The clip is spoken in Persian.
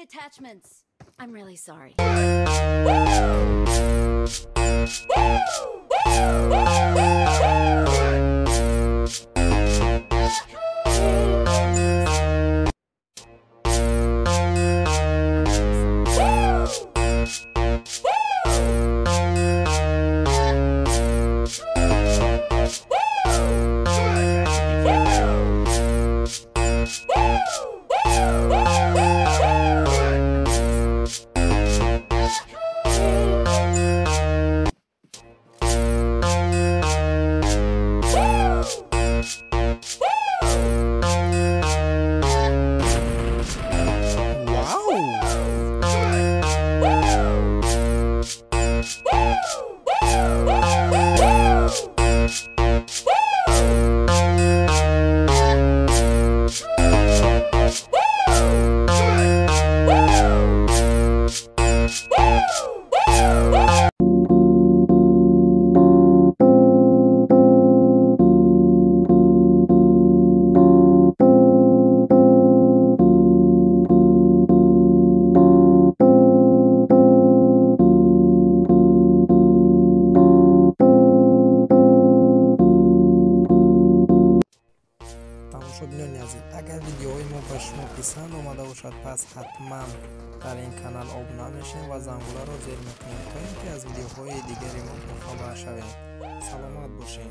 attachments. I'm really sorry. شدنی عزیز اگر ویدیوهای ما به شما پسند اومده باشد پس حتما در این کانال ابونه میشین و زنگوله رو زیر میکنید تا اینکه از ویدیوهای دیگری ما مخابر شوید. سلامت باشین.